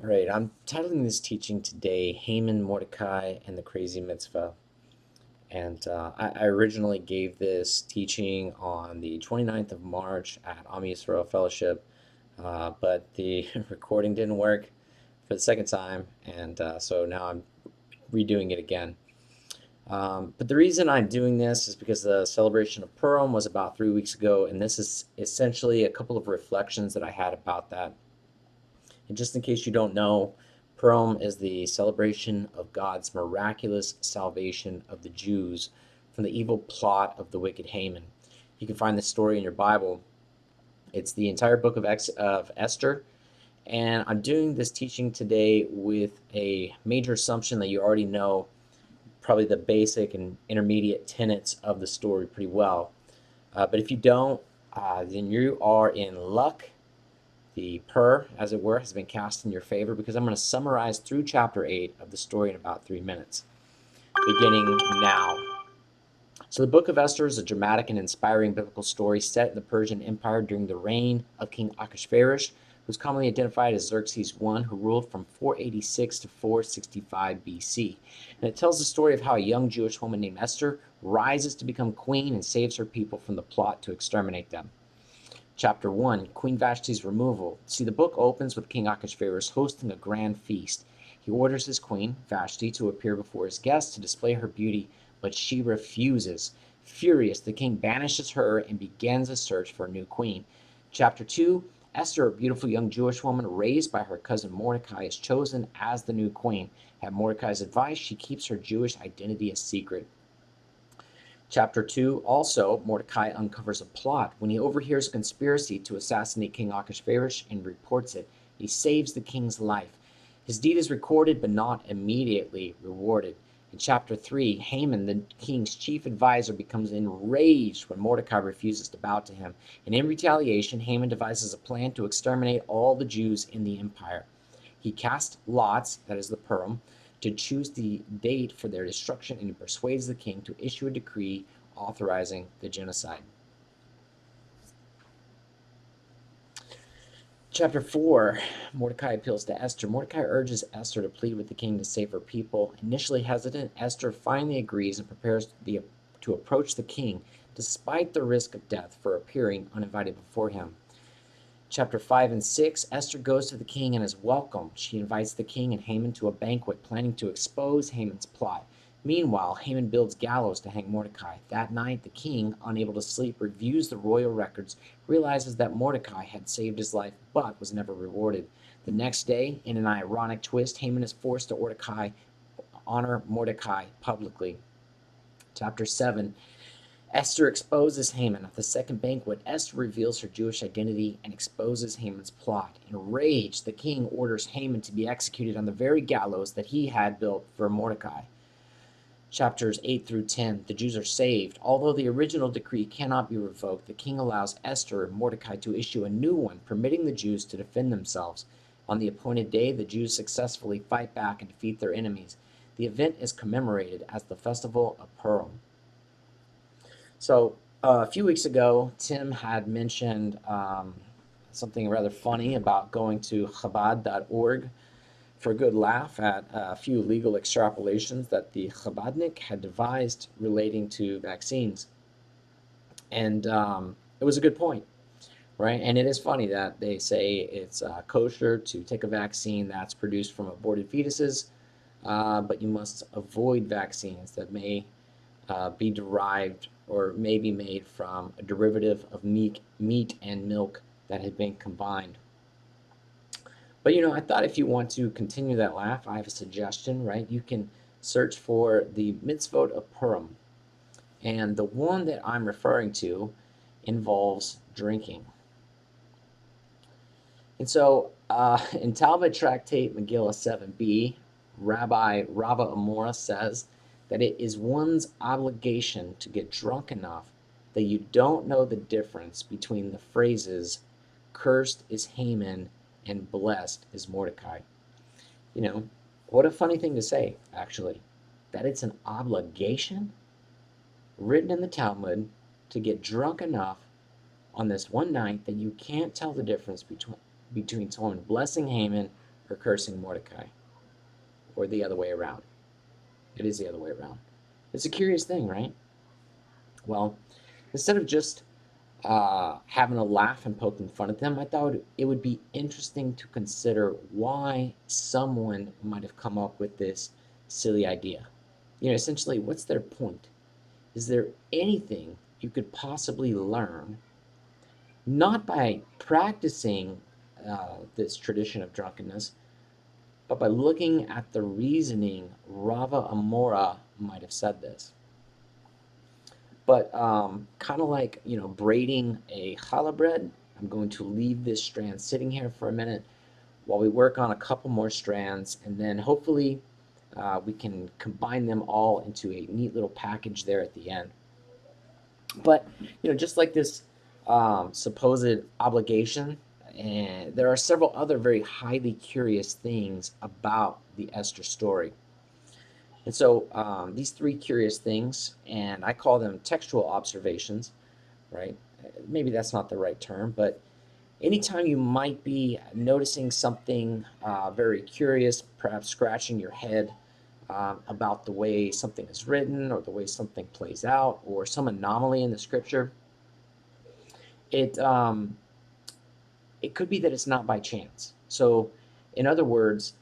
All right, I'm titling this teaching today Haman, Mordecai, and the Crazy Mitzvah. And I originally gave this teaching on the 29th of March at Am Yisrael Fellowship, but the recording didn't work for the second time, and so now I'm redoing it again. But the reason I'm doing this is because the celebration of Purim was about 3 weeks ago, and this is essentially a couple of reflections that I had about that. And just in case you don't know, Purim is the celebration of God's miraculous salvation of the Jews from the evil plot of the wicked Haman. You can find this story in your Bible. It's the entire book of Esther. And I'm doing this teaching today with a major assumption that you already know, probably the basic and intermediate tenets of the story pretty well. But if you don't, then you are in luck. The pur, as it were, has been cast in your favor because I'm going to summarize through chapter 8 of the story in about 3 minutes, beginning now. So, the book of Esther is a dramatic and inspiring biblical story set in the Persian Empire during the reign of King Ahasuerus, who's commonly identified as Xerxes I, who ruled from 486 to 465 BC. And it tells the story of how a young Jewish woman named Esther rises to become queen and saves her people from the plot to exterminate them. Chapter 1, Queen Vashti's removal. See, the book opens with King Ahasuerus hosting a grand feast. He orders his queen, Vashti, to appear before his guests to display her beauty, but she refuses. Furious, the king banishes her and begins a search for a new queen. Chapter 2, Esther, a beautiful young Jewish woman raised by her cousin Mordecai, is chosen as the new queen. At Mordecai's advice, she keeps her Jewish identity a secret. Chapter 2, also, Mordecai uncovers a plot when he overhears a conspiracy to assassinate King Ahasuerus and reports it. He saves the king's life. His deed is recorded but not immediately rewarded. In chapter 3, Haman, the king's chief advisor, becomes enraged when Mordecai refuses to bow to him. And in retaliation, Haman devises a plan to exterminate all the Jews in the empire. He casts lots, that is the Purim, to choose the date for their destruction, and he persuades the king to issue a decree authorizing the genocide. Chapter 4, Mordecai appeals to Esther. Mordecai urges Esther to plead with the king to save her people. Initially hesitant, Esther finally agrees and prepares to approach the king, despite the risk of death for appearing uninvited before him. Chapter 5 and 6, Esther goes to the king and is welcomed. She invites the king and Haman to a banquet, planning to expose Haman's plot. Meanwhile, Haman builds gallows to hang Mordecai. That night, the king, unable to sleep, reviews the royal records, realizes that Mordecai had saved his life but was never rewarded. The next day, in an ironic twist, Haman is forced to honor Mordecai publicly. Chapter 7, Esther exposes Haman. At the second banquet, Esther reveals her Jewish identity and exposes Haman's plot. Enraged, the king orders Haman to be executed on the very gallows that he had built for Mordecai. Chapters 8 through 10, the Jews are saved. Although the original decree cannot be revoked, the king allows Esther and Mordecai to issue a new one, permitting the Jews to defend themselves. On the appointed day, the Jews successfully fight back and defeat their enemies. The event is commemorated as the Festival of Purim. So a few weeks ago, Tim had mentioned something rather funny about going to Chabad.org for a good laugh at a few legal extrapolations that the Chabadnik had devised relating to vaccines. And it was a good point, right? And it is funny that they say it's kosher to take a vaccine that's produced from aborted fetuses, but you must avoid vaccines that may be derived or may be made from a derivative of meat and milk that had been combined. But I thought if you want to continue that laugh, I have a suggestion, right? You can search for the Mitzvot of Purim. And the one that I'm referring to involves drinking. And so in Talmud Tractate Megillah 7b, Rabbi Rava Amora says that it is one's obligation to get drunk enough that you don't know the difference between the phrases, cursed is Haman and blessed is Mordecai. What a funny thing to say, actually, that it's an obligation written in the Talmud to get drunk enough on this one night that you can't tell the difference between someone blessing Haman her cursing Mordecai, or the other way around. It is the other way around. It's a curious thing, right? Well, instead of just having a laugh and poking fun at them, I thought it would be interesting to consider why someone might have come up with this silly idea. Essentially, what's their point? Is there anything you could possibly learn, not by practicing this tradition of drunkenness, but by looking at the reasoning Rava Amora might have said this? But kind of like, braiding a challah bread, I'm going to leave this strand sitting here for a minute while we work on a couple more strands, and then hopefully we can combine them all into a neat little package there at the end. But, just like this supposed obligation, and there are several other very highly curious things about the Esther story. And so these three curious things, and I call them textual observations, right? Maybe that's not the right term, but anytime you might be noticing something very curious, perhaps scratching your head about the way something is written or the way something plays out or some anomaly in the scripture, it could be that it's not by chance. So, in other words,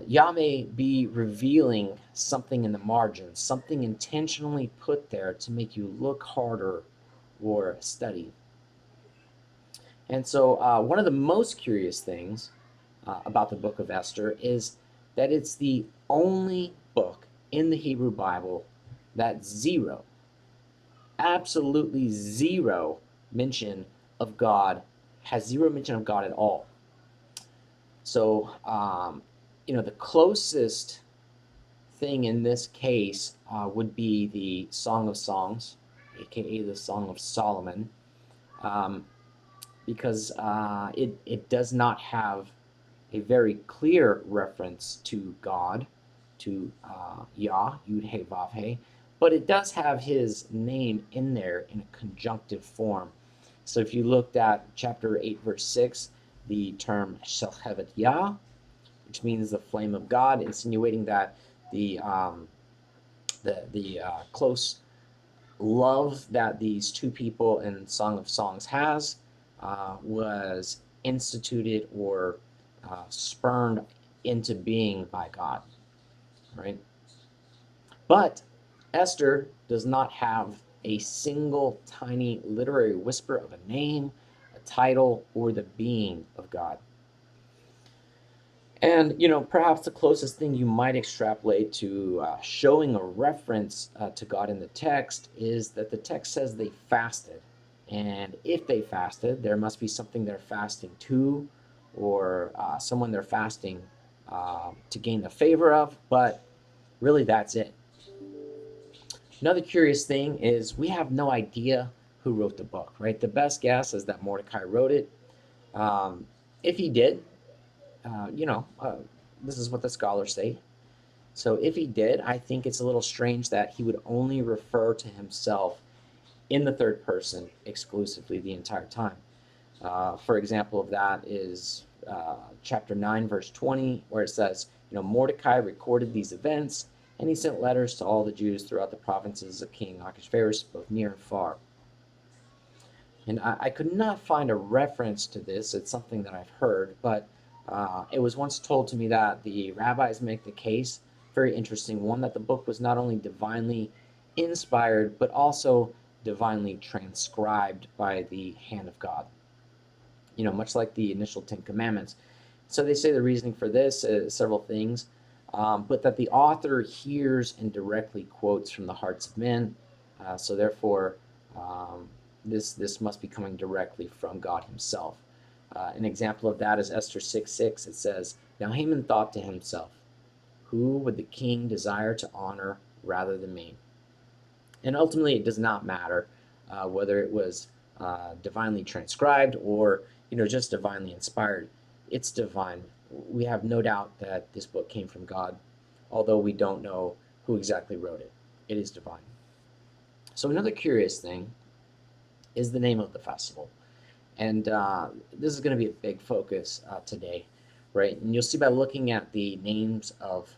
Yah may be revealing something in the margins, something intentionally put there to make you look harder or study. And so, one of the most curious things about the book of Esther is that it's the only book in the Hebrew Bible that absolutely zero mention of God, has zero mention of God at all. So, the closest thing in this case would be the Song of Songs, aka the Song of Solomon, because it does not have a very clear reference to God, to Yah, Yud He Vav He, but it does have his name in there in a conjunctive form. So if you looked at chapter 8, verse 6, the term Shelchevet Yah, which means the flame of God, insinuating that the close love that these two people in Song of Songs has was instituted or spurned into being by God, right? But Esther does not have a single tiny literary whisper of a name, a title, or the being of God. And, perhaps the closest thing you might extrapolate to showing a reference to God in the text is that the text says they fasted. And if they fasted, there must be something they're fasting to, or someone they're fasting to gain the favor of. But really, that's it. Another curious thing is we have no idea who wrote the book, right? The best guess is that Mordecai wrote it. If he did, uh, you know, uh, this is what the scholars say. So if he did, I think it's a little strange that he would only refer to himself in the third person exclusively the entire time. For example of that is chapter 9, verse 20, where it says, Mordecai recorded these events, and he sent letters to all the Jews throughout the provinces of King Ahasuerus, both near and far. And I could not find a reference to this. It's something that I've heard, but it was once told to me that the rabbis make the case, very interesting one, that the book was not only divinely inspired, but also divinely transcribed by the hand of God. Much like the initial Ten Commandments. So they say the reasoning for this is several things, but that the author hears and directly quotes from the hearts of men. So therefore, this must be coming directly from God himself. An example of that is Esther 6:6. It says, "Now Haman thought to himself, who would the king desire to honor rather than me?" And ultimately, it does not matter whether it was divinely transcribed or just divinely inspired. It's divine. We have no doubt that this book came from God, although we don't know who exactly wrote it. It is divine. So another curious thing is the name of the festival. And this is going to be a big focus today. right? And you'll see by looking at the names of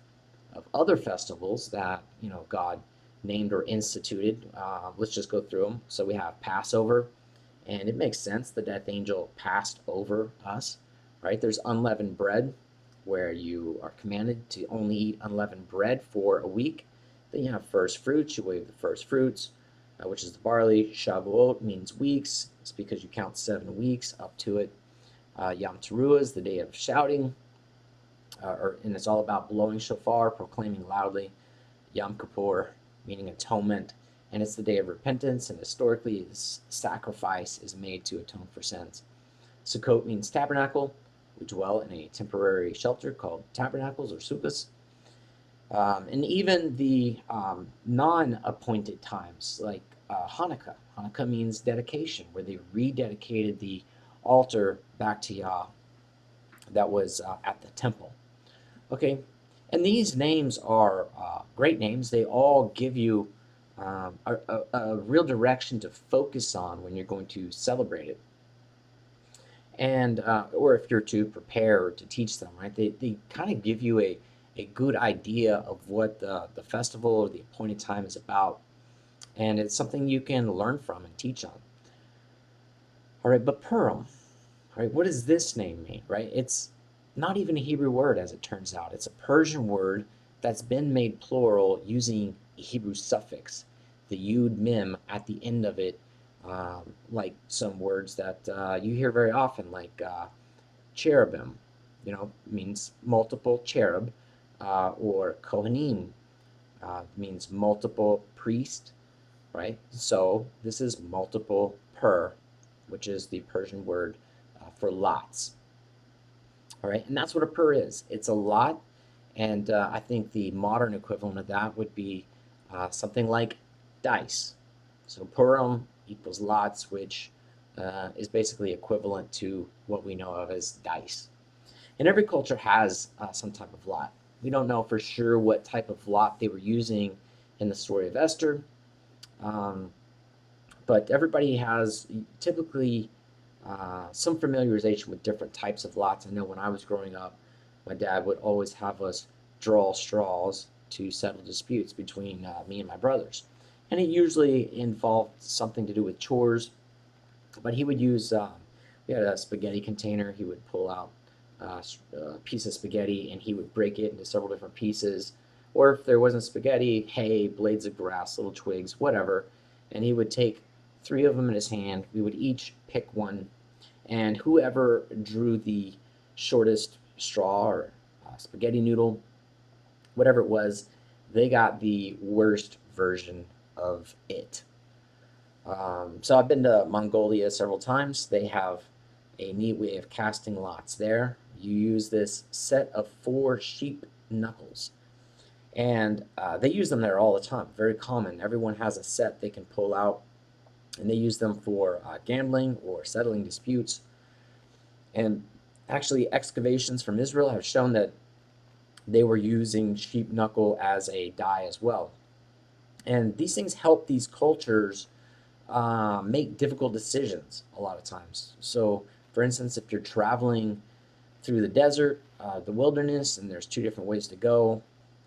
other festivals that God named or instituted. Let's just go through them. So we have Passover, and it makes sense. The death angel passed over us, right? There's unleavened bread, where you are commanded to only eat unleavened bread for a week. Then you have first fruits. You wave the first fruits, which is the barley. Shavuot means weeks. It's because you count 7 weeks up to it. Yom Teruah is the day of shouting, and it's all about blowing shofar, proclaiming loudly. Yom Kippur, meaning atonement, and it's the day of repentance, and historically, sacrifice is made to atone for sins. Sukkot means tabernacle. We dwell in a temporary shelter called tabernacles or sukkahs. And even the non-appointed times, like Hanukkah. Hanukkah means dedication, where they rededicated the altar back to Yah that was at the temple. Okay, and these names are great names. They all give you a real direction to focus on when you're going to celebrate it, and or if you're to prepare or to teach them, right? They kind of give you a good idea of what the festival or the appointed time is about, and it's something you can learn from and teach on. All right, but Purim, right? What does this name mean, right? It's not even a Hebrew word, as it turns out. It's a Persian word that's been made plural using a Hebrew suffix, the yud mim at the end of it, like some words that you hear very often, like cherubim, means multiple cherub, or kohanim means multiple priest, right? So this is multiple per, which is the Persian word for lots. All right, and that's what a pur is. It's a lot, and I think the modern equivalent of that would be something like dice. So Purim equals lots, which is basically equivalent to what we know of as dice. And every culture has some type of lot. We don't know for sure what type of lot they were using in the story of Esther, um, but everybody has typically some familiarization with different types of lots. I know when I was growing up, my dad would always have us draw straws to settle disputes between me and my brothers. And it usually involved something to do with chores, but he would use, we had a spaghetti container. He would pull out a piece of spaghetti and he would break it into several different pieces. Or if there wasn't spaghetti, hay, blades of grass, little twigs, whatever. And he would take 3 of them in his hand. We would each pick one, and whoever drew the shortest straw or spaghetti noodle, whatever it was, they got the worst version of it. So I've been to Mongolia several times. They have a neat way of casting lots there. You use this set of 4 sheep knuckles, and they use them there all the time. Very common. Everyone has a set they can pull out, and they use them for gambling or settling disputes. And actually, excavations from Israel have shown that they were using sheep knuckle as a die as well. And these things help these cultures make difficult decisions a lot of times. So, for instance, if you're traveling through the desert, the wilderness, and there's 2 different ways to go,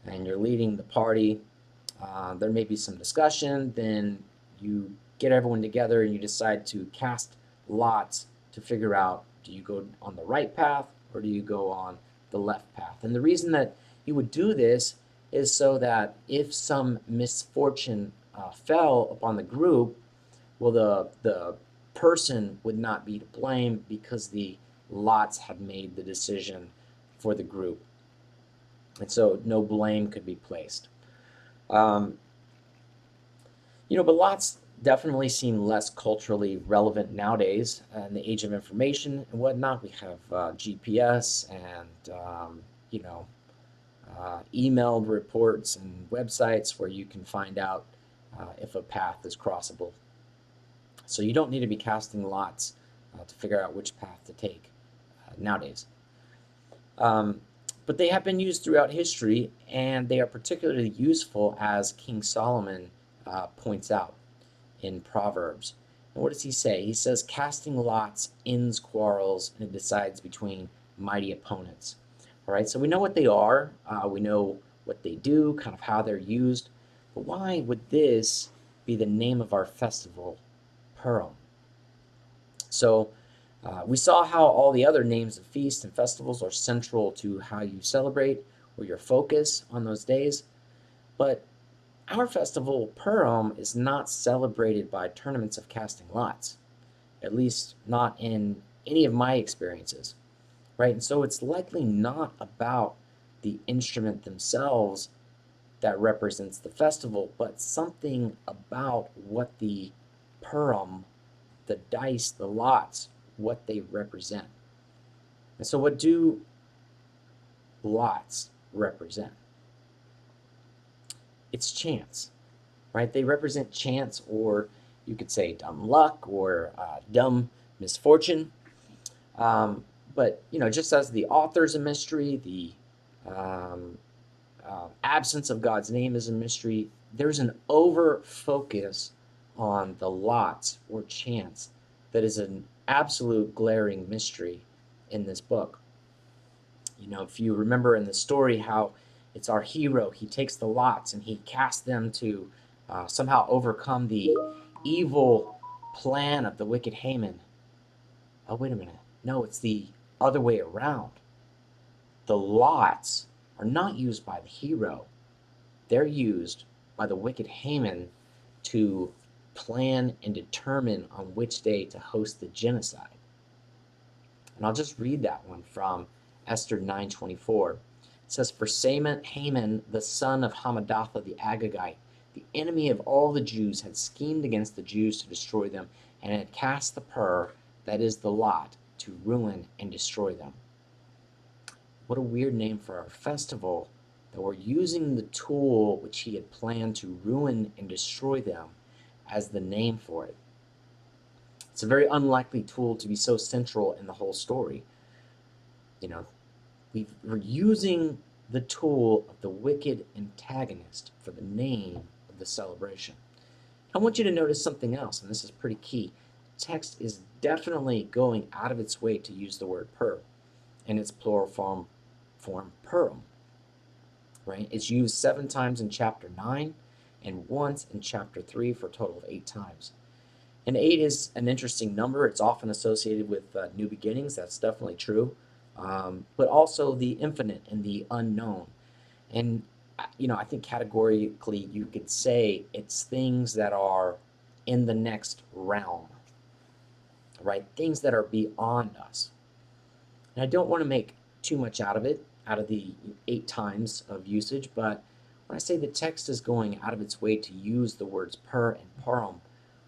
and you're leading the party, there may be some discussion. Then you get everyone together and you decide to cast lots to figure out, do you go on the right path or do you go on the left path? And the reason that you would do this is so that if some misfortune fell upon the group, well, the person would not be to blame because the lots had made the decision for the group. And so no blame could be placed. Um, but lots definitely seem less culturally relevant nowadays in the age of information and whatnot. We have GPS and, emailed reports and websites where you can find out if a path is crossable. So you don't need to be casting lots to figure out which path to take nowadays. But they have been used throughout history, and they are particularly useful, as King Solomon points out in Proverbs. And what does he say? He says, casting lots ends quarrels and it decides between mighty opponents. All right, so we know what they are, we know what they do, kind of how they're used, but why would this be the name of our festival, Purim? So we saw how all the other names of feasts and festivals are central to how you celebrate or your focus on those days, but our festival, Purim, is not celebrated by tournaments of casting lots, at least not in any of my experiences, right? And so it's likely not about the instrument themselves that represents the festival, but something about what the Purim, the dice, the lots, what they represent. And so, what do lots represent? It's chance, right? They represent chance, or you could say dumb luck, or dumb misfortune. But just as the author's a mystery, the um, absence of God's name is a mystery, there's an over focus on the lots or chance that is an absolute glaring mystery in this book. If you remember in the story how it's our hero, he takes the lots and he casts them to somehow overcome the evil plan of the wicked Haman. Oh, wait a minute. No, it's the other way around. The lots are not used by the hero, they're used by the wicked Haman to plan and determine on which day to host the genocide. And I'll just read that one from Ester 9:24. It says, "For Haman, the son of Hammedatha the Agagite, the enemy of all the Jews, had schemed against the Jews to destroy them, and had cast the pur, that is the lot, to ruin and destroy them." What a weird name for our festival, that we're using the tool which he had planned to ruin and destroy them as the name for it. It's a very unlikely tool to be so central in the whole story. We're using the tool of the wicked antagonist for the name of the celebration. I want you to notice something else, and this is pretty key. The text is definitely going out of its way to use the word pur in its plural form Purim, right? It's used 7 times in chapter 9 and once in chapter 3 for a total of 8 times. And 8 is an interesting number. It's often associated with new beginnings. That's definitely true. But also the infinite and the unknown. And, I think categorically you could say it's things that are in the next realm, right? Things that are beyond us. And I don't want to make too much out of it, out of the 8 times of usage, but when I say the text is going out of its way to use the words pur and Purim, what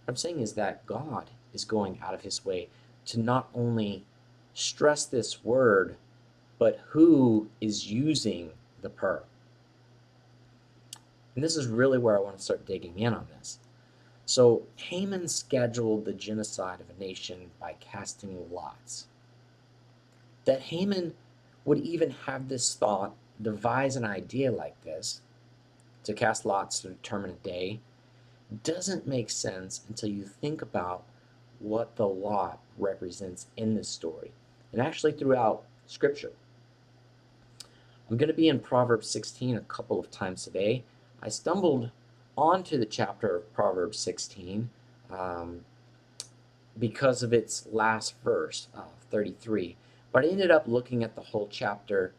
I'm saying is that God is going out of his way to not only stress this word, but who is using the pur. And this is really where I want to start digging in on this. So Haman scheduled the genocide of a nation by casting lots. That Haman would even have this thought, devise an idea like this, to cast lots to determine a day, doesn't make sense until you think about what the lot represents in this story, and actually throughout Scripture. I'm going to be in Proverbs 16 a couple of times today. I stumbled onto the chapter of Proverbs 16 because of its last verse, 33. But I ended up looking at the whole chapter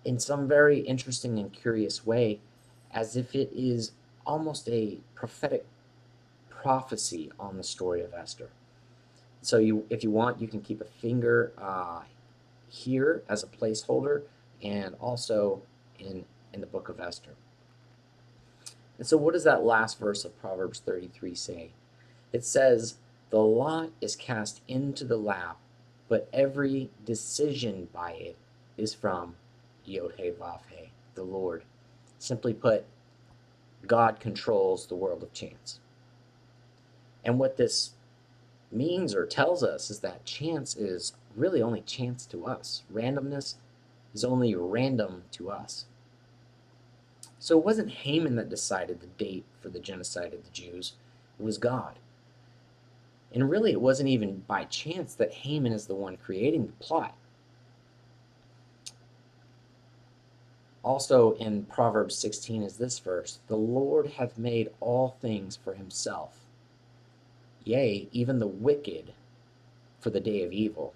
in some very interesting and curious way, as if it is almost a prophetic prophecy on the story of Esther. So if you want, you can keep a finger here as a placeholder, and also in the book of Esther. And so what does that last verse of Proverbs 33 say? It says, "The lot is cast into the lap, but every decision by it is from Yod-Heh-Vav-Heh, the Lord." Simply put, God controls the world of chance. And what this means or tells us is that chance is really only chance to us. Randomness is only random to us. So it wasn't Haman that decided the date for the genocide of the Jews, it was God. And really, it wasn't even by chance that Haman is the one creating the plot. Also in Proverbs 16 is this verse: "The Lord hath made all things for himself, yea, even the wicked for the day of evil."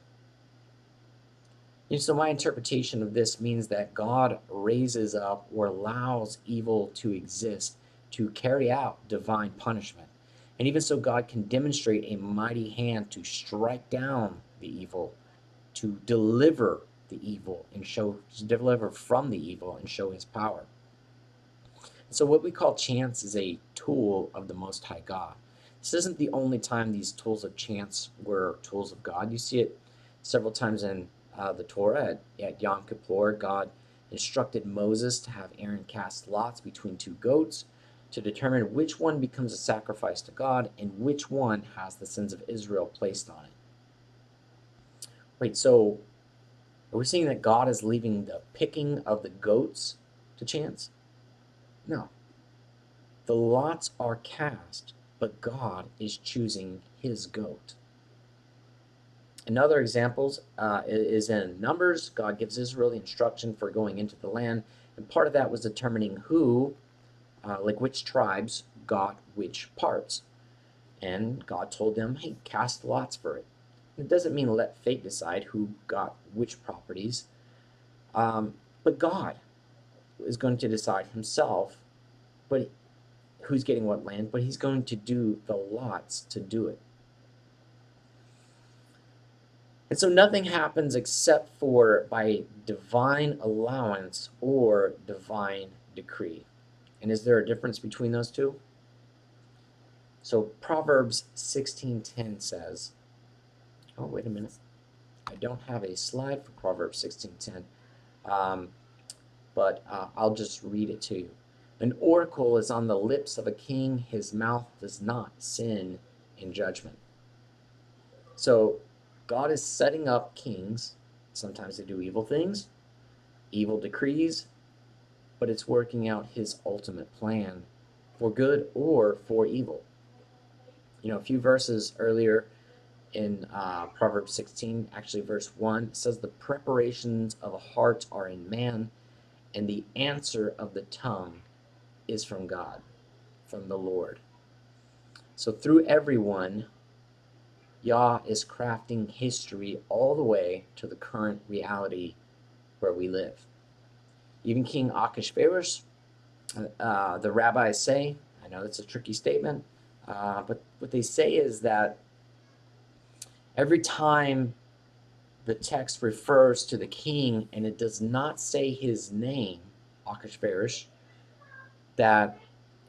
And so my interpretation of this means that God raises up or allows evil to exist to carry out divine punishment. And even so, God can demonstrate a mighty hand to strike down the evil, to deliver the evil and deliver from the evil and show his power. So what we call chance is a tool of the Most High God. This isn't the only time these tools of chance were tools of God. You see it several times in the Torah. At Yom Kippur, God instructed Moses to have Aaron cast lots between two goats to determine which one becomes a sacrifice to God and which one has the sins of Israel placed on it. Wait, so are we saying that God is leaving the picking of the goats to chance? No. The lots are cast, but God is choosing his goat. Another example is in Numbers. God gives Israel the instruction for going into the land, and part of that was determining who, like which tribes, got which parts. And God told them, hey, cast lots for it. It doesn't mean let fate decide who got which properties, but God is going to decide himself, but who's getting what land, but he's going to do the lots to do it. And so nothing happens except for by divine allowance or divine decree. And is there a difference between those two? So Proverbs 16:10 says, oh, wait a minute. I don't have a slide for Proverbs 16:10, but I'll just read it to you. An oracle is on the lips of a king. His mouth does not sin in judgment. So God is setting up kings. Sometimes they do evil things, evil decrees, but it's working out his ultimate plan for good or for evil. You know, a few verses earlier in Proverbs 16, actually verse 1, says, "The preparations of a heart are in man, and the answer of the tongue is from God," from the Lord. So through everyone, Yah is crafting history all the way to the current reality where we live. Even King Ahasuerus, the rabbis say, I know that's a tricky statement, but what they say is that every time the text refers to the king and it does not say his name, Ahasuerus, that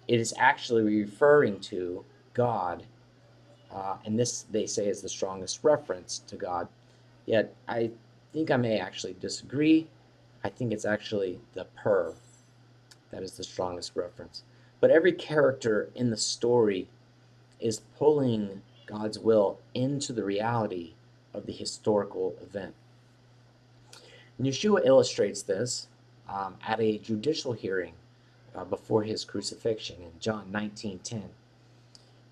it is actually referring to God. And this, they say, is the strongest reference to God. Yet I think I may actually disagree. I think it's actually the per that is the strongest reference. But every character in the story is pulling God's will into the reality of the historical event. And Yeshua illustrates this at a judicial hearing before his crucifixion in John 19:10.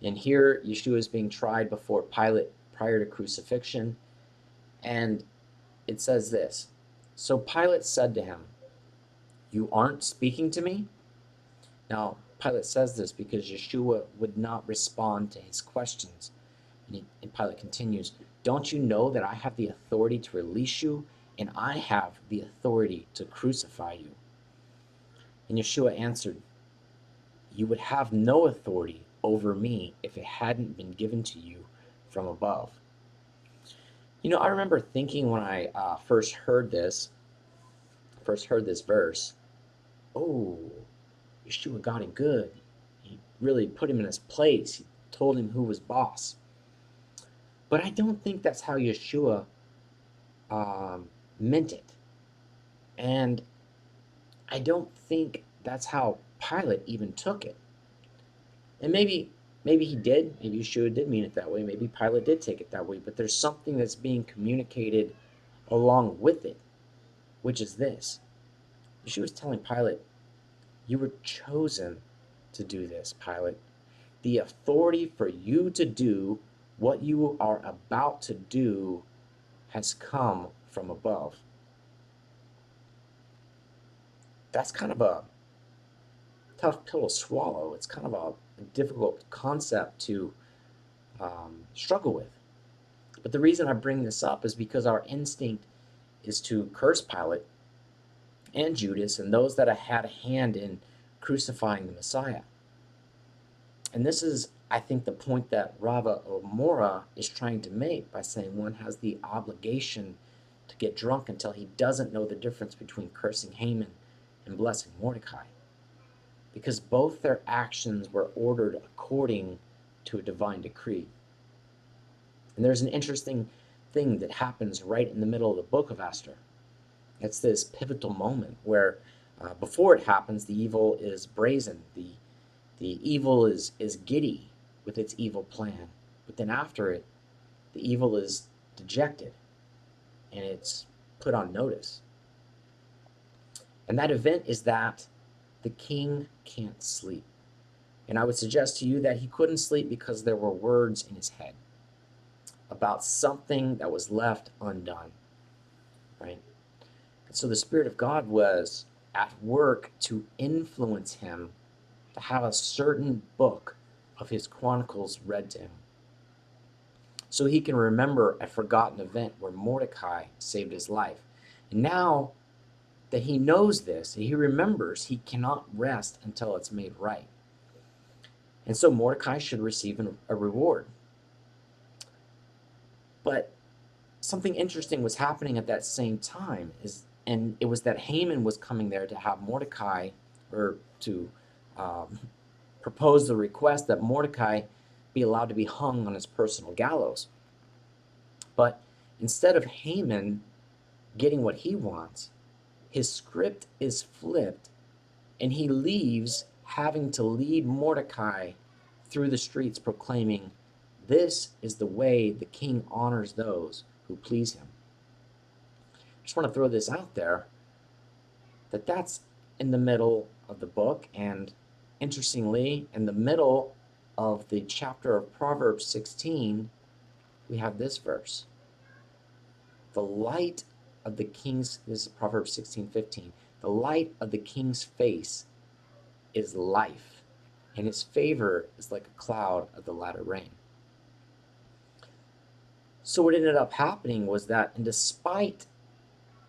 And here Yeshua is being tried before Pilate prior to crucifixion, and it says this: "So Pilate said to him, 'You aren't speaking to me?'" Now, Pilate says this because Yeshua would not respond to his questions. And Pilate continues, "Don't you know that I have the authority to release you, and I have the authority to crucify you?" And Yeshua answered, "You would have no authority over me if it hadn't been given to you from above." You know, I remember thinking when I first heard this verse, oh, Yeshua got it good. He really put him in his place. He told him who was boss. But I don't think that's how Yeshua meant it. And I don't think that's how Pilate even took it. And maybe he did. Maybe Yeshua did mean it that way. Maybe Pilate did take it that way. But there's something that's being communicated along with it, which is this. Yeshua was telling Pilate, "You were chosen to do this, Pilate. The authority for you to do What you are about to do has come from above. That's kind of a tough pill to swallow. It's kind of a difficult concept to struggle with. But the reason I bring this up is because our instinct is to curse Pilate and Judas and those that had a hand in crucifying the Messiah. And this is, I think, the point that Rava Omora is trying to make by saying one has the obligation to get drunk until he doesn't know the difference between cursing Haman and blessing Mordecai. Because both their actions were ordered according to a divine decree. And there's an interesting thing that happens right in the middle of the book of Esther. It's this pivotal moment where before it happens, the evil is brazen. The evil is giddy with its evil plan. But then after it, the evil is dejected and it's put on notice. And that event is that the king can't sleep. And I would suggest to you that he couldn't sleep because there were words in his head about something that was left undone, right? And so the Spirit of God was at work to influence him to have a certain book of his chronicles read to him, so he can remember a forgotten event where Mordecai saved his life. And now that he knows this, he remembers he cannot rest until it's made right. And so Mordecai should receive a reward. But something interesting was happening at that same time, and it was that Haman was coming there to have Mordecai, or to propose the request that Mordecai be allowed to be hung on his personal gallows. But instead of Haman getting what he wants, his script is flipped, and he leaves having to lead Mordecai through the streets proclaiming, "This is the way the king honors those who please him." I just want to throw this out there, that's in the middle of the book, and interestingly, in the middle of the chapter of Proverbs 16, we have this verse. The light of the king's, this is Proverbs 16:15, the light of the king's face is life, and his favor is like a cloud of the latter rain. So what ended up happening was that, and despite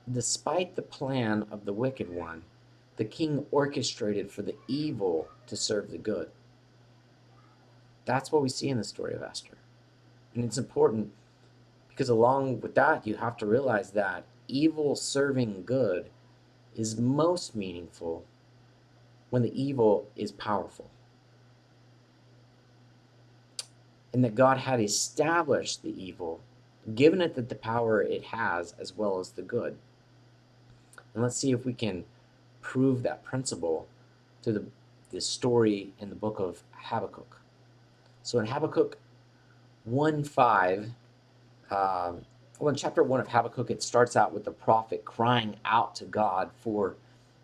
the plan of the wicked one, the king orchestrated for the evil to serve the good. That's what we see in the story of Esther. And it's important because along with that, you have to realize that evil serving good is most meaningful when the evil is powerful. And that God had established the evil, given it the power it has, as well as the good. And let's see if we can prove that principle through the story in the book of Habakkuk. So in Habakkuk 1:5, in chapter 1 of Habakkuk, it starts out with the prophet crying out to God for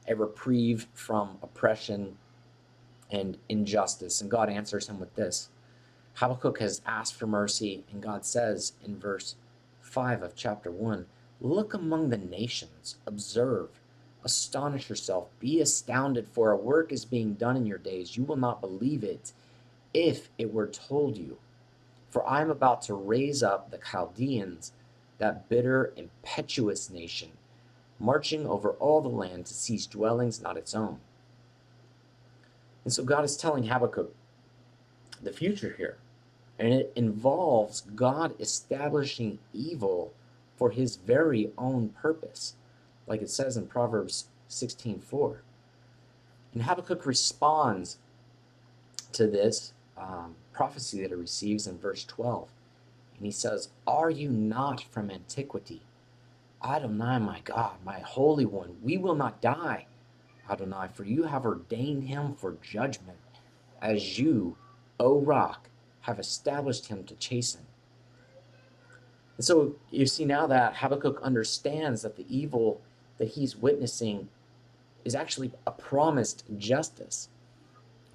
a reprieve from oppression and injustice. And God answers him with this. Habakkuk has asked for mercy, and God says in verse 5 of chapter 1, "Look among the nations, observe, astonish yourself, be astounded, for a work is being done in your days. You will not believe it if it were told you. For I am about to raise up the Chaldeans, that bitter, impetuous nation, marching over all the land to seize dwellings not its own." And so God is telling Habakkuk the future here. And it involves God establishing evil for his very own purpose, like it says in Proverbs 16:4. And Habakkuk responds to this prophecy that he receives in verse 12. And he says, "Are you not from antiquity? Adonai, my God, my Holy One, we will not die, Adonai, for you have ordained him for judgment, as you, O rock, have established him to chasten." And so you see now that Habakkuk understands that the evil that he's witnessing is actually a promised justice,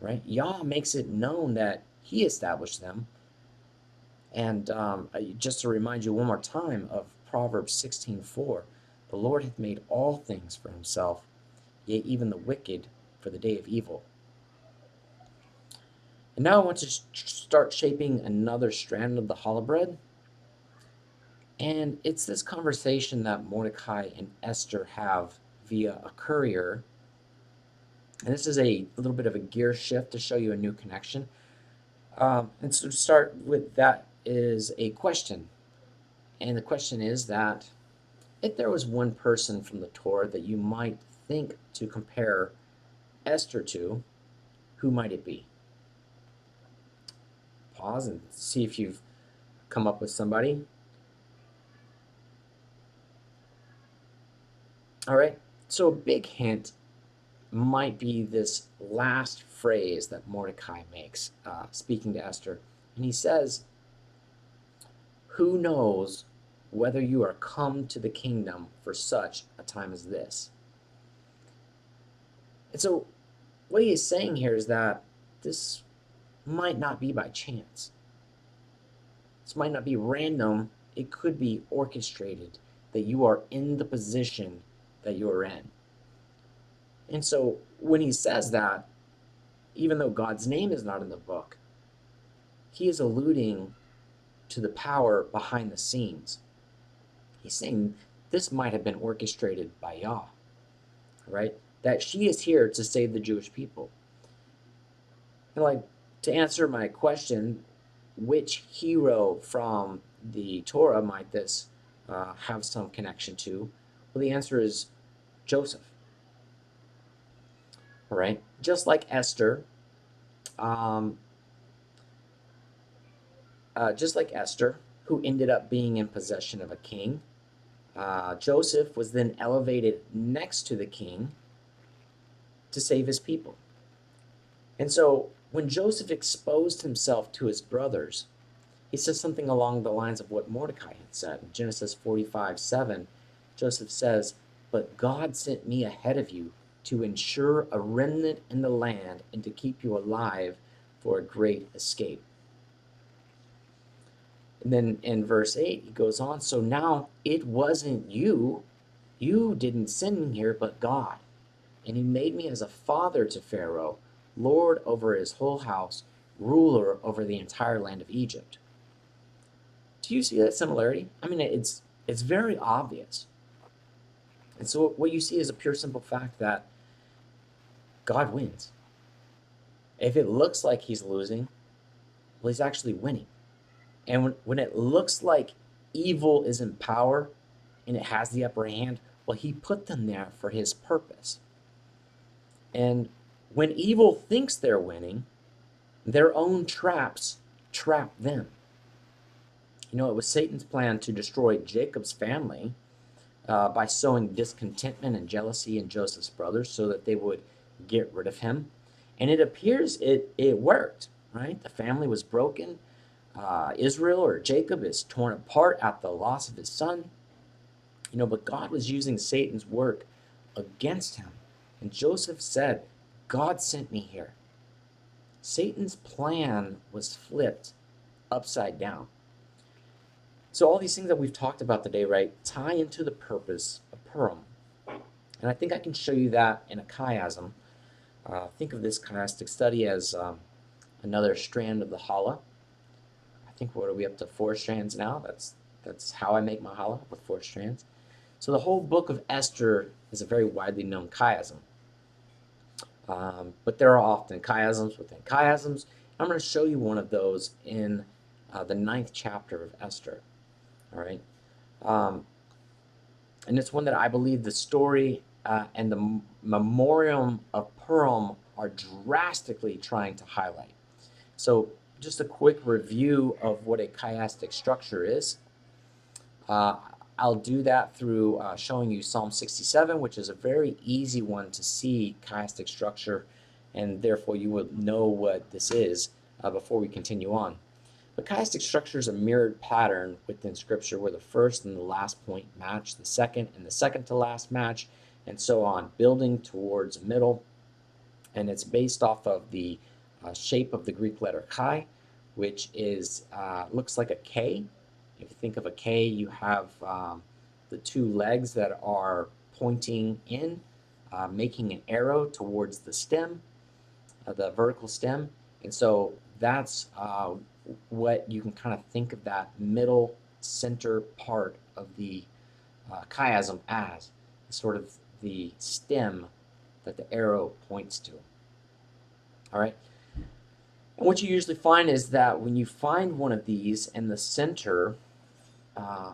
right? Yah makes it known that he established them, And just to remind you one more time of Proverbs 16:4, the Lord hath made all things for himself, yea, even the wicked for the day of evil. And now I want to start shaping another strand of the challah bread. And it's this conversation that Mordecai and Esther have via a courier. And this is a little bit of a gear shift to show you a new connection. And so to start with, that is a question. And the question is that if there was one person from the Torah that you might think to compare Esther to, who might it be? Pause and see if you've come up with somebody. All right, so a big hint might be this last phrase that Mordecai makes, speaking to Esther. And he says, "Who knows whether you are come to the kingdom for such a time as this?" And so what he is saying here is that this might not be by chance. This might not be random. It could be orchestrated, that you are in the position that you're in. And so when he says that, even though God's name is not in the book, he is alluding to the power behind the scenes. He's saying this might have been orchestrated by Yah, right? That she is here to save the Jewish people. And like, to answer my question, which hero from the Torah might this have some connection to? Well, the answer is Joseph. All right, just like Esther, um, who ended up being in possession of a king, Joseph was then elevated next to the king to save his people. And so when Joseph exposed himself to his brothers, he says something along the lines of what Mordecai had said. In Genesis 45:7, Joseph says, "But God sent me ahead of you to ensure a remnant in the land and to keep you alive for a great escape." And then in verse 8, he goes on, "So now it wasn't you. You didn't send me here, but God. And he made me as a father to Pharaoh, lord over his whole house, ruler over the entire land of Egypt." Do you see that similarity? I mean, it's very obvious. And so what you see is a pure, simple fact that God wins. If it looks like he's losing, well, he's actually winning. And when it looks like evil is in power and it has the upper hand, well, he put them there for his purpose. And when evil thinks they're winning, their own traps trap them. You know, it was Satan's plan to destroy Jacob's family by sowing discontentment and jealousy in Joseph's brothers so that they would get rid of him. And it appears it worked, right? The family was broken. Israel, or Jacob, is torn apart at the loss of his son. You know, but God was using Satan's work against him. And Joseph said, "God sent me here." Satan's plan was flipped upside down. So all these things that we've talked about today, right, tie into the purpose of Purim. And I think I can show you that in a chiasm. Think of this chiastic study as another strand of the challah. I think, what are we up to, 4 strands now? That's how I make my challah, with 4 strands. So the whole book of Esther is a very widely known chiasm. But there are often chiasms within chiasms. I'm going to show you one of those in the 9th chapter of Esther. All right. And it's one that I believe the story and the memoriam of Purim are drastically trying to highlight. So just a quick review of what a chiastic structure is. I'll do that through showing you Psalm 67, which is a very easy one to see chiastic structure, and therefore you will know what this is before we continue on. The chiastic structure is a mirrored pattern within Scripture where the first and the last point match the second and the second to last match, and so on, building towards a middle. And it's based off of the shape of the Greek letter chi, which is looks like a K. If you think of a K, you have the two legs that are pointing in, making an arrow towards the stem, the vertical stem. And so that's what you can kind of think of that middle center part of the chiasm as, sort of the stem that the arrow points to. All right. And what you usually find is that when you find one of these and uh,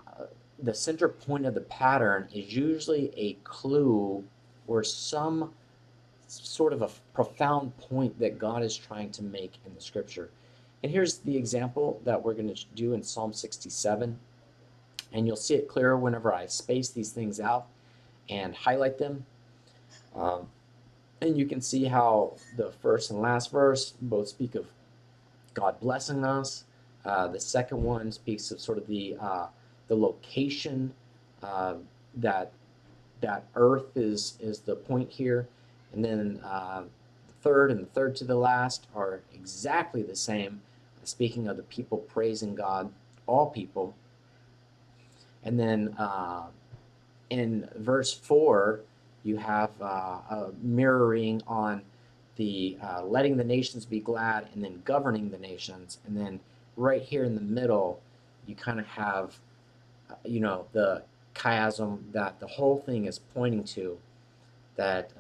the center point of the pattern is usually a clue or some sort of a profound point that God is trying to make in the scripture. And here's the example that we're going to do in Psalm 67. And you'll see it clearer whenever I space these things out and highlight them. Um, and you can see how the first and last verse both speak of God blessing us. The second one speaks of sort of the location uh, that that Earth is the point here, and then the third and the third to the last are exactly the same. Speaking of the people praising God, all people, and then in verse 4, you have a mirroring on the letting the nations be glad and then governing the nations. And then right here in the middle, you kind of have, the chiasm that the whole thing is pointing to, that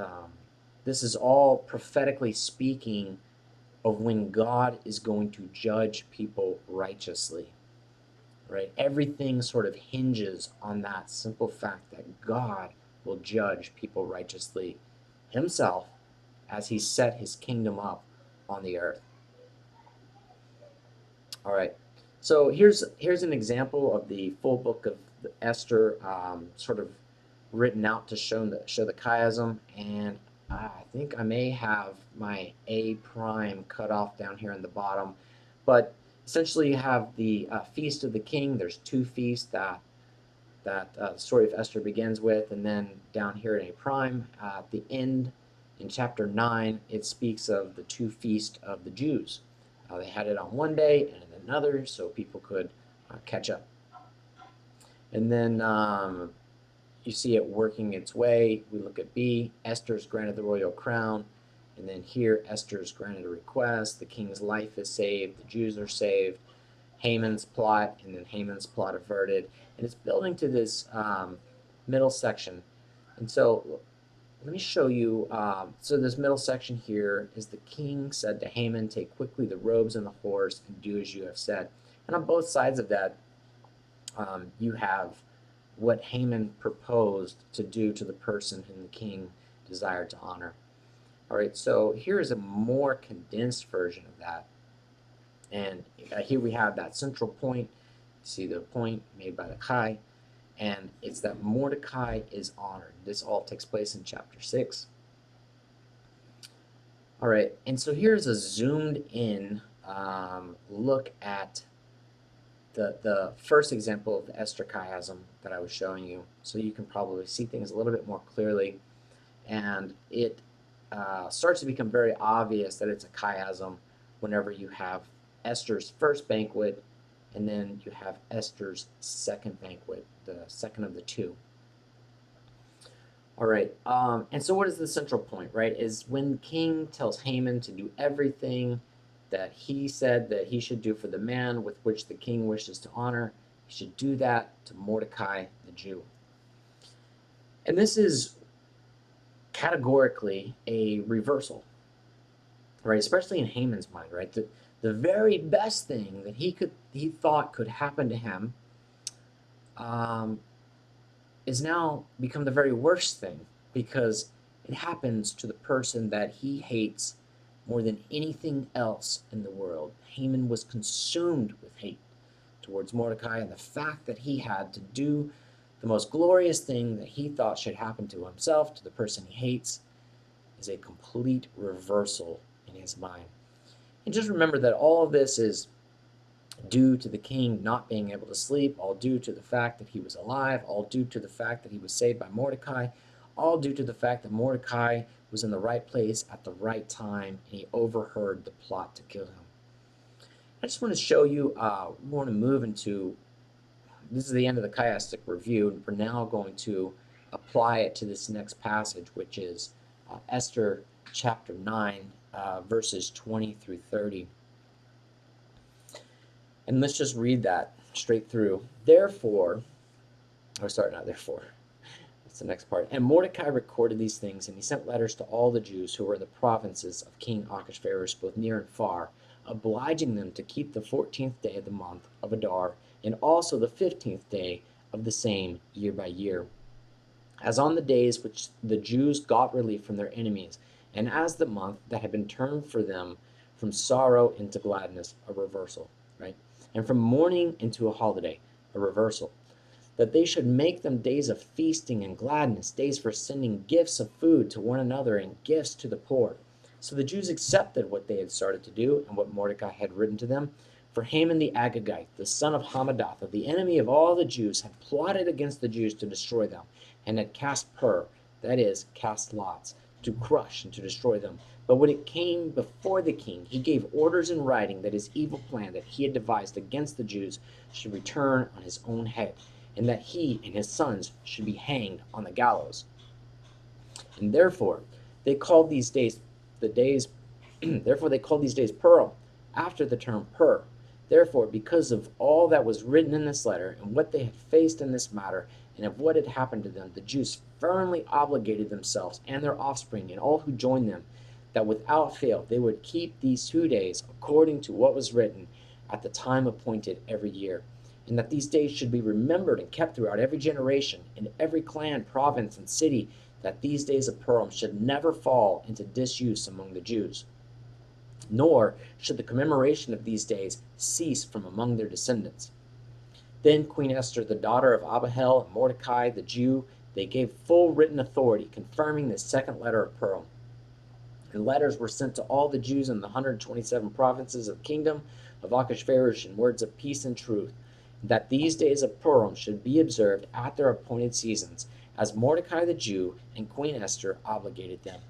this is all prophetically speaking of when God is going to judge people righteously. Right? Everything sort of hinges on that simple fact that God will judge people righteously himself as he set his kingdom up on the earth. All right. So here's an example of the full book of Esther, sort of written out to show the chiasm, and I think I may have my A prime cut off down here in the bottom, but essentially you have the feast of the king. There's two feasts that the story of Esther begins with, and then down here in A prime at the end in chapter 9, it speaks of the two feasts of the Jews. They had it on one day and another, so people could catch up. And then you see it working its way. We look at B. Esther's granted the royal crown. And then here, Esther's granted a request. The king's life is saved. The Jews are saved. Haman's plot, and then Haman's plot averted. And it's building to this middle section. And so let me show you. So this middle section here is the king said to Haman, take quickly the robes and the horse and do as you have said. And on both sides of that, you have what Haman proposed to do to the person whom the king desired to honor. All right, so here is a more condensed version of that. And here we have that central point. See the point made by the Kai, and it's that Mordecai is honored. This all takes place in chapter 6. All right, and so here's a zoomed in look at the first example of the Ester chiasm that I was showing you, so you can probably see things a little bit more clearly. And it starts to become very obvious that it's a chiasm whenever you have Esther's first banquet and then you have Esther's second banquet, the second of the two. All right, and so what is the central point, right? Is when the king tells Haman to do everything that he said that he should do for the man with which the king wishes to honor, he should do that to Mordecai the Jew. And this is categorically a reversal, right? Especially in Haman's mind, right? The very best thing that he thought could happen to him is now become the very worst thing, because it happens to the person that he hates more than anything else in the world. Haman was consumed with hate towards Mordecai, and the fact that he had to do the most glorious thing that he thought should happen to himself, to the person he hates, is a complete reversal in his mind. And just remember that all of this is due to the king not being able to sleep, all due to the fact that he was alive, all due to the fact that he was saved by Mordecai, all due to the fact that Mordecai was in the right place at the right time and he overheard the plot to kill him. I just want to show you, we want to move into, this is the end of the chiastic review, and we're now going to apply it to this next passage, which is Esther chapter 9, verses 20 through 30. And let's just read that straight through. Therefore, or sorry, not therefore. That's the next part. And Mordecai recorded these things, and he sent letters to all the Jews who were in the provinces of King Ahasuerus, both near and far, obliging them to keep the 14th day of the month of Adar, and also the 15th day of the same year by year, as on the days which the Jews got relief from their enemies, and as the month that had been turned for them from sorrow into gladness, a reversal, right? And from mourning into a holiday, a reversal, that they should make them days of feasting and gladness, days for sending gifts of food to one another and gifts to the poor. So the Jews accepted what they had started to do and what Mordecai had written to them. For Haman the Agagite, the son of Hammedatha, the enemy of all the Jews, had plotted against the Jews to destroy them, and had cast pur, that is, cast lots, to crush and to destroy them. But when it came before the king, he gave orders in writing that his evil plan that he had devised against the Jews should return on his own head, and that he and his sons should be hanged on the gallows. And therefore they called these days the days therefore they called these days Purim, after the term Pur. Therefore, because of all that was written in this letter, and what they had faced in this matter, and of what had happened to them, the Jews firmly obligated themselves and their offspring and all who joined them, that without fail they would keep these 2 days according to what was written at the time appointed every year, and that these days should be remembered and kept throughout every generation, in every clan, province, and city, that these days of Purim should never fall into disuse among the Jews, nor should the commemoration of these days cease from among their descendants. Then Queen Esther, the daughter of Abihail, and Mordecai the Jew, they gave full written authority, confirming the second letter of Purim. And letters were sent to all the Jews in the 127 provinces of the kingdom of Ahasuerus in words of peace and truth, that these days of Purim should be observed at their appointed seasons, as Mordecai the Jew and Queen Esther obligated them,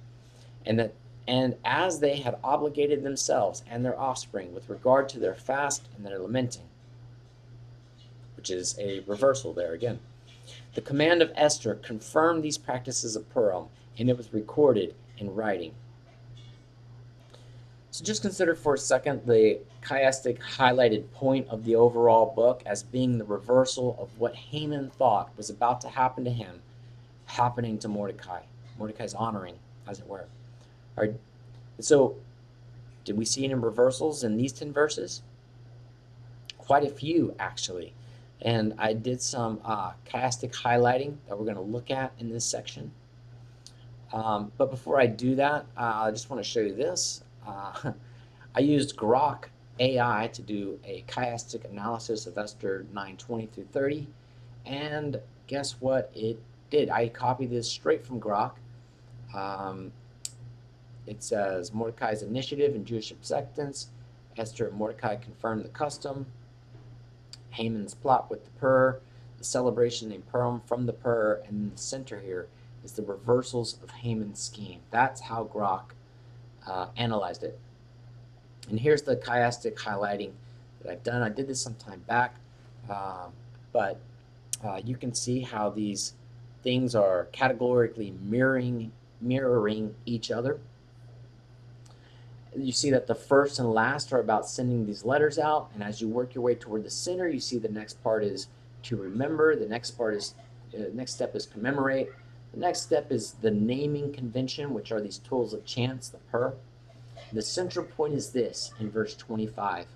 and as they had obligated themselves and their offspring with regard to their fast and their lamenting, which is a reversal there again. The command of Esther confirmed these practices of Purim, and it was recorded in writing. So just consider for a second the chiastic highlighted point of the overall book as being the reversal of what Haman thought was about to happen to him, happening to Mordecai. Mordecai's honoring, as it were. All right. So, did we see any reversals in these 10 verses? Quite a few, actually. And I did some chiastic highlighting that we're going to look at in this section. But before I do that, I just want to show you this. I used Grok AI to do a chiastic analysis of Ester 9:20 through 30, and guess what it did? I copied this straight from Grok. It says Mordecai's initiative and Jewish acceptance. Esther and Mordecai confirmed the custom. Haman's plot with the Pur, the celebration named Purim from the Pur, and in the center here is the reversals of Haman's scheme. That's how Grok analyzed it. And here's the chiastic highlighting that I've done. I did this some time back, but you can see how these things are categorically mirroring each other. You see that the first and last are about sending these letters out, and as you work your way toward the center, you see the next part is to remember. The next step is commemorate. The next step is the naming convention, which are these tools of chance, the Pur. The central point is this in verse 25.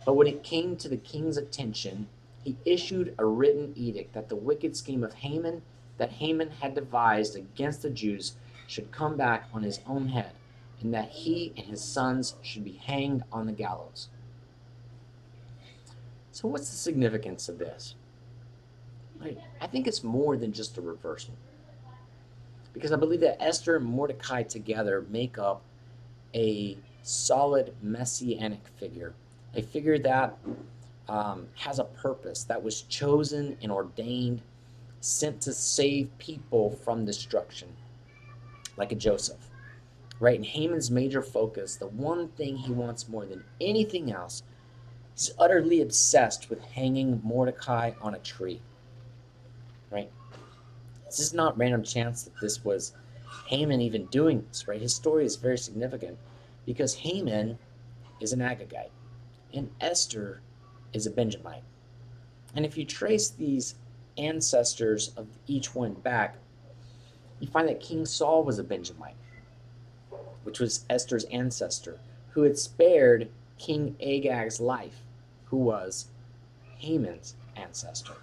But when it came to the king's attention, he issued a written edict that the wicked scheme of Haman that Haman had devised against the Jews should come back on his own head, and that he and his sons should be hanged on the gallows. So what's the significance of this? I think it's more than just a reversal, because I believe that Esther and Mordecai together make up a solid messianic figure, a figure that has a purpose, that was chosen and ordained, sent to save people from destruction, like a Joseph. Right? And Haman's major focus, the one thing he wants more than anything else, He's utterly obsessed with hanging Mordecai on a tree, right? This is not random chance that this was Haman even doing this, right? His story is very significant because Haman is an Agagite and Esther is a Benjamite. And if you trace these ancestors of each one back, you find that King Saul was a Benjamite, which was Esther's ancestor, who had spared King Agag's life, who was Haman's ancestor.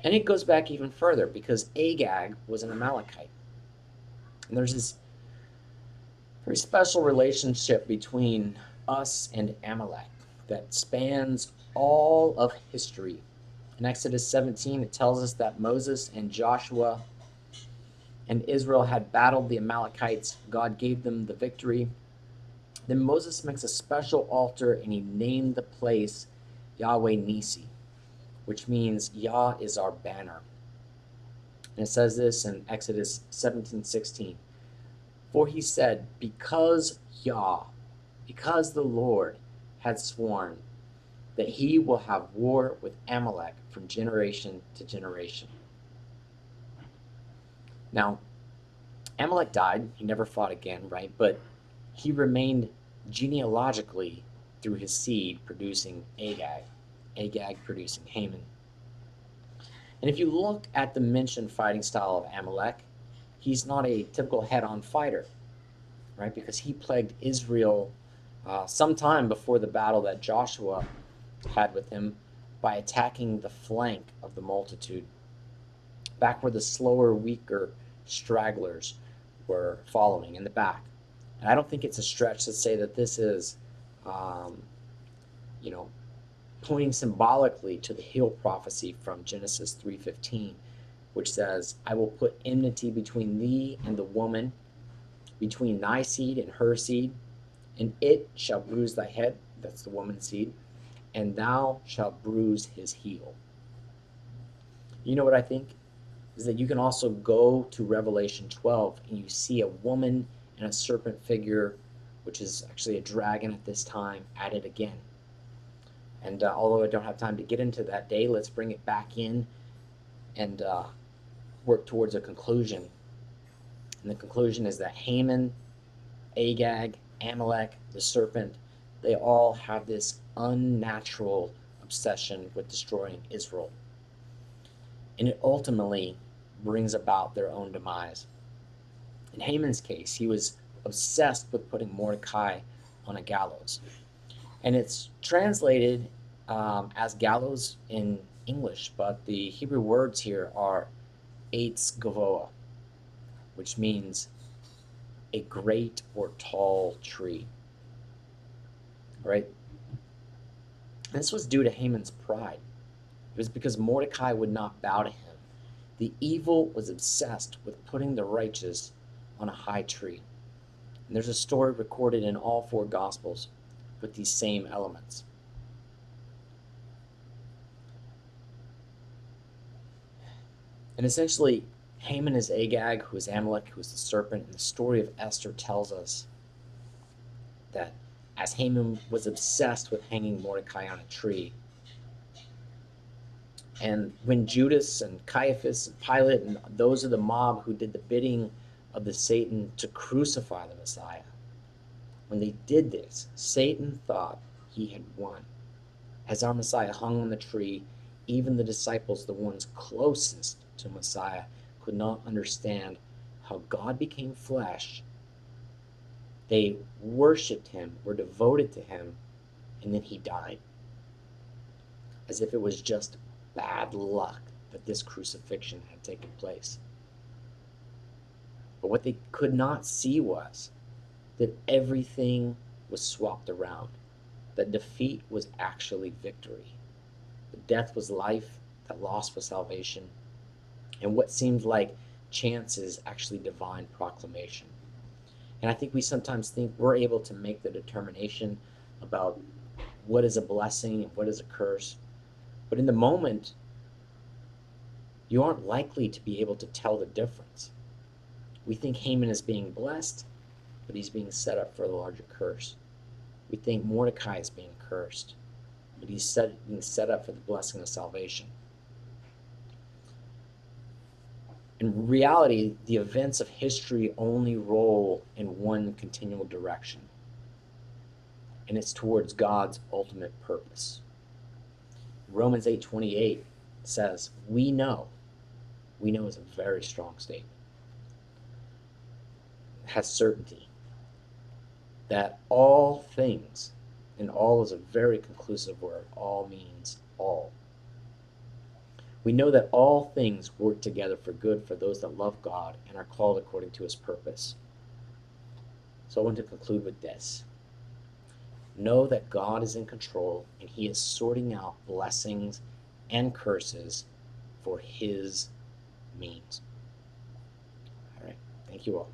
And it goes back even further because Agag was an Amalekite. And there's this very special relationship between us and Amalek that spans all of history. In Exodus 17, it tells us that Moses and Joshua and Israel had battled the Amalekites. God gave them the victory. Then Moses makes a special altar and he named the place Yahweh Nisi, which means Yah is our banner. And it says this in Exodus 17:16. For he said, because the Lord had sworn that he will have war with Amalek from generation to generation. Now, Amalek died. He never fought again, right? But he remained genealogically through his seed producing Agag producing Haman. And if you look at the mentioned fighting style of Amalek, he's not a typical head-on fighter, right? Because he plagued Israel sometime before the battle that Joshua had with him by attacking the flank of the multitude, back where the slower, weaker stragglers were following in the back. And I don't think it's a stretch to say that this is, you know, pointing symbolically to the heel prophecy from Genesis 3:15, which says, I will put enmity between thee and the woman, between thy seed and her seed, and it shall bruise thy head, that's the woman's seed, and thou shalt bruise his heel. You know what I think? Is that you can also go to Revelation 12 and you see a woman and a serpent figure, which is actually a dragon at this time, at it again. And although I don't have time to get into that day, let's bring it back in and work towards a conclusion. And the conclusion is that Haman, Agag, Amalek, the serpent, they all have this unnatural obsession with destroying Israel. And it ultimately brings about their own demise. In Haman's case, he was obsessed with putting Mordecai on a gallows. And it's translated as gallows in English, but the Hebrew words here are Eitz Gavoa, which means a great or tall tree. Right? And this was due to Haman's pride. It was because Mordecai would not bow to him. The evil was obsessed with putting the righteous on a high tree. And there's a story recorded in all four Gospels with these same elements. And essentially, Haman is Agag, who is Amalek, who is the serpent. And the story of Esther tells us that as Haman was obsessed with hanging Mordecai on a tree, and when Judas and Caiaphas and Pilate and those of the mob who did the bidding of the Satan to crucify the Messiah, when they did this, Satan thought he had won. As our Messiah hung on the tree, even the disciples, the ones closest to Messiah, could not understand how God became flesh. They worshipped him, were devoted to him, and then he died. As if it was just bad luck that this crucifixion had taken place. But what they could not see was that everything was swapped around, that defeat was actually victory, that death was life, that loss was salvation, and what seemed like chance is actually divine proclamation. And I think we sometimes think we're able to make the determination about what is a blessing and what is a curse. But in the moment, you aren't likely to be able to tell the difference. We think Haman is being blessed, but he's being set up for a larger curse. We think Mordecai is being cursed, but he's being set up for the blessing of salvation. In reality, the events of history only roll in one continual direction, and it's towards God's ultimate purpose. Romans 8:28 says, we know is a very strong statement. It has certainty that all things, and all is a very conclusive word, all means all. We know that all things work together for good for those that love God and are called according to his purpose. So I want to conclude with this. Know that God is in control and he is sorting out blessings and curses for his means. All right. Thank you all.